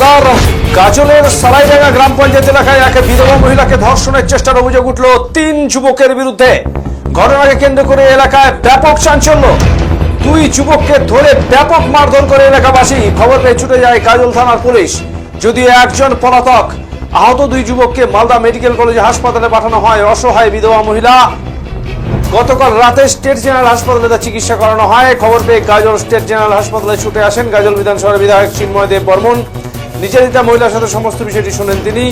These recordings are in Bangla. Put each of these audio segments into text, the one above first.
মালদার গাজলের সালাইডাঙ্গা গ্রাম পঞ্চায়েত এলাকায় এক বিধবা মহিলাকে ধর্ষণের চেষ্টার অভিযোগ উঠল 3 যুবকের বিরুদ্ধে। ঘটনাকে কেন্দ্র করে এলাকায় ব্যাপক চাঞ্চল্য। 2 যুবককে ধরে ব্যাপক মারধর করে এলাকাবাসী। খবর পেয়ে ছুটে যায় গাজল থানার পুলিশ। যদিও একজন পলাতক, আহত 2 যুবককে মালদা মেডিকেল কলেজ হাসপাতালে পাঠানো হয়। অসহায় বিধবা মহিলা গতকাল রাতে স্টেট জেনারেল হাসপাতালে তার চিকিৎসা করানো হয়। খবর পেয়ে গাজল স্টেট জেনারেল হাসপাতালে ছুটে আসেন গাজল বিধানসভার বিধায়ক চিন্ময় দেব বর্মন। নির্যাতিতা মহিলার সাথে সমস্ত বিষয়টি শুনেন তিনি।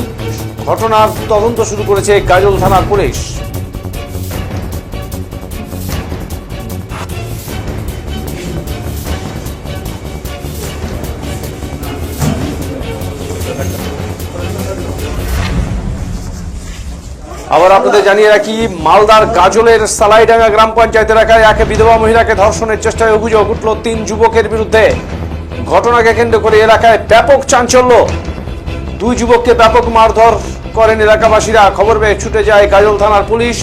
ঘটনার তদন্ত শুরু করেছে গাজল থানার পুলিশ। আবার আপনাদের জানিয়ে রাখি, মালদার গাজলের সালাইডাঙ্গা গ্রাম পঞ্চায়েত এলাকায় এক বিধবা মহিলাকে ধর্ষণের চেষ্টায় অভিযোগ উঠল 3 যুবকের বিরুদ্ধে। ঘটনাকে কেন্দ্র করে এলাকায় ব্যাপক চাঞ্চল্য। 2 যুবককে ব্যাপক মারধর করেন এলাকাবাসীরা। খবর পেয়ে ছুটে যায় গাজল থানার পুলিশ।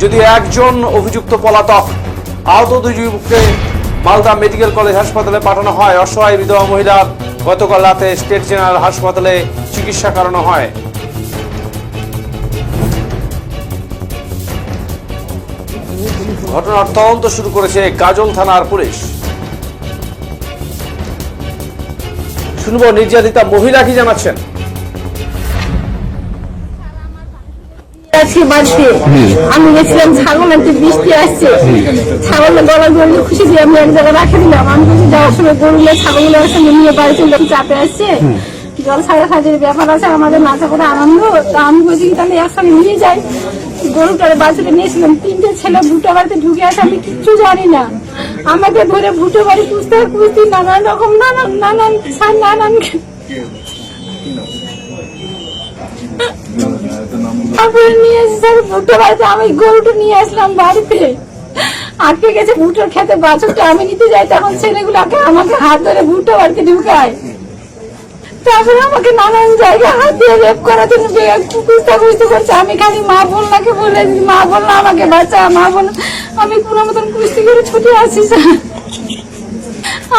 যদিও একজন অভিযুক্ত পলাতক, আহত 2 যুবককে মালদা মেডিকেল কলেজ হাসপাতালে পাঠানো হয়। অসহায় বিধবা মহিলার গতকাল রাতে স্টেট জেনারেল হাসপাতালে চিকিৎসা করানো হয়। ঘটনার তদন্ত শুরু করেছে গাজল থানার পুলিশ। শুনবো নির্যাতিতা মহিলা কি জানাচ্ছেন। আমি গেছিলাম ছাগল আনতে, বৃষ্টি আসছে, ছাগলের গলা গড়িয়ে খুশি দিয়ে আমি এক জায়গায় রাখে দিলাম। আমি বলছি যাওয়ার সময় গরুগুলো ছাগলগুলোর সঙ্গে নিয়ে বাড়ি চলে চাপে আসছে, জল ছাড়া সাজের ব্যাপার আছে, আমাদের নাচা করে আনন্দ। তা আমি বলছি তাহলে একসঙ্গে নিয়ে যাই। গরুটার বাছুরে নিয়েছিলাম। 3টে ছেলে ভুটো বাড়িতে ঢুকে আসে, আমি কিচ্ছু জানি না। আমাকে ধরে ভুটো বাড়ি খুঁজতে নানান রকম নানান তারপরে নিয়ে এসে স্যার ভুট্টো বাড়িতে আমি গরুটা নিয়ে আসলাম বাড়িতে। আটকে গেছে ভুট্টোর খেতে, বাছুরটা আমি নিতে যাই, তখন ছেলেগুলোকে আমাকে হাত ধরে ভুট্টো বাড়িতে ঢুকায়। তারপরে আমাকে নানান জায়গায় হাত দিয়ে রেপ করার জন্য খুঁজতে করছে। আমি খালি মা বললাকে বলে, মা বললো আমাকে বাঁচা, মা বল। আমি কোনো মতন কুস্তি করে ছুটে আসি স্যার।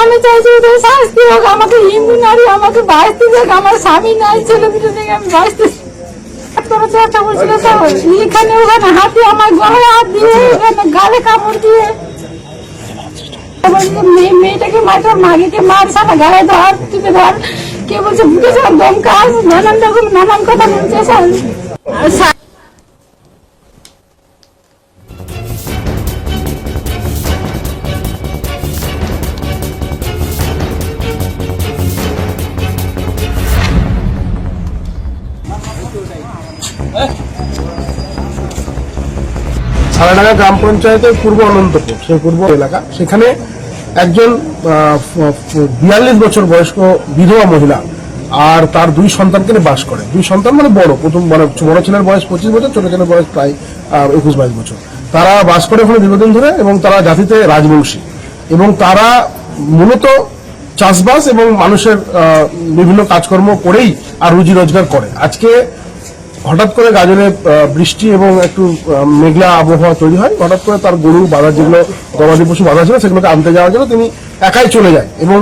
আমি চাইছি ওদের শাস্তি হোক, আমাকে হিন্দু নারী আমাকে বাঁচতে দেখ, আমার স্বামী নাই, ছেলে দুটো থেকে আমি বাঁচতে চেষ্টা করছিল। এখানে ওখানে হাতে আমার গলায় হাত দিয়ে, গালে কাপড় দিয়ে মেয়েটাকে মারতে, মাগিকে মার, সারা গায়ে ধর, টিপে ধর, কে বলছে বুঝে যাওয়ার দম কাজ, নানান রকম নানান কথা বলছে স্যার। সালাইডাঙ্গা গ্রাম পঞ্চায়েতের পূর্ব অনন্তপুর, সেই পূর্ব এলাকা, সেখানে একজন 42 বছর বয়স্ক বিধবা মহিলা আর তার 2 সন্তানকে নিয়ে বাস করে। 2 সন্তান মানে বড়, প্রথম মানে বড় ছেলের বয়স 25 বছর, ছোট ছেলের বয়স প্রায় 21-22 বছর। তারা বাস করে ওখানে দীর্ঘদিন ধরে এবং তারা জাতিতে রাজবংশী এবং তারা মূলত চাষবাস এবং মানুষের বিভিন্ন কাজকর্ম করেই আর রুজি রোজগার করে। আজকে হঠাৎ করে গাজলে বৃষ্টি এবং একটু মেঘলা আবহাওয়া তৈরি হয়। হঠাৎ করে তার গরু বাঁধা, যেগুলো গবাদি পশু বাঁধা ছিল, সেগুলোকে আনতে যাওয়ার জন্য তিনি একাই চলে যায় এবং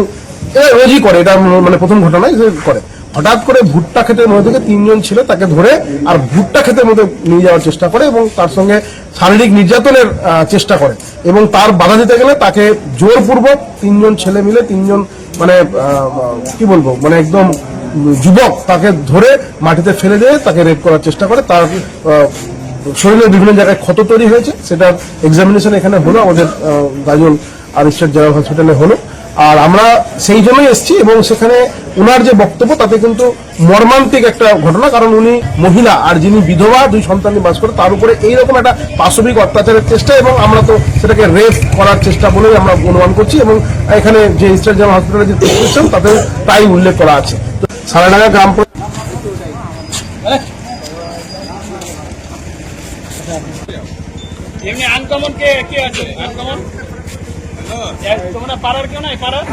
রোজই করে, এটা মানে প্রথম ঘটনায় করে। হঠাৎ করে ভুট্টা ক্ষেতের মধ্যে থেকে 3 জন ছিল তাকে ধরে আর ভুট্টা ক্ষেতের মধ্যে নিয়ে যাওয়ার চেষ্টা করে এবং তার সঙ্গে শারীরিক নির্যাতনের চেষ্টা করে এবং তার বাধা দিতে গেলে তাকে জোরপূর্বক 3 জন ছেলে মিলে, 3 জন মানে কি বলবো, মানে একদম যুবক, তাকে ধরে মাটিতে ফেলে দিয়ে তাকে রেপ করার চেষ্টা করে। তার শরীরের বিভিন্ন জায়গায় ক্ষত তৈরি হয়েছে, সেটার এক্সামিনেশন এখানে হলো, আমাদের গাজল আর স্টেট জেনারেল হসপিটালে হলো। আর আমরা সেই জন্যই এসেছি এবং সেখানে ওনার যে বক্তব্য তাতে কিন্তু মর্মান্তিক একটা ঘটনা, কারণ উনি মহিলা আর যিনি বিধবা, 2 সন্তান নিয়ে বাস করে, তার উপরে এইরকম একটা পাশবিক অত্যাচারের চেষ্টা এবং আমরা তো সেটাকে রেপ করার চেষ্টা বলেই আমরা অনুমান করছি এবং এখানে যে স্টেট জেনারেল হসপিটালের যে প্রেসক্রিপশন তাতে তাই উল্লেখ করা আছে। সালাইডাঙ্গা গ্রাম এমনি আনকমন কে আছে? আনকমন তোমরা পাড়ার কেউ নাই? পাড়ার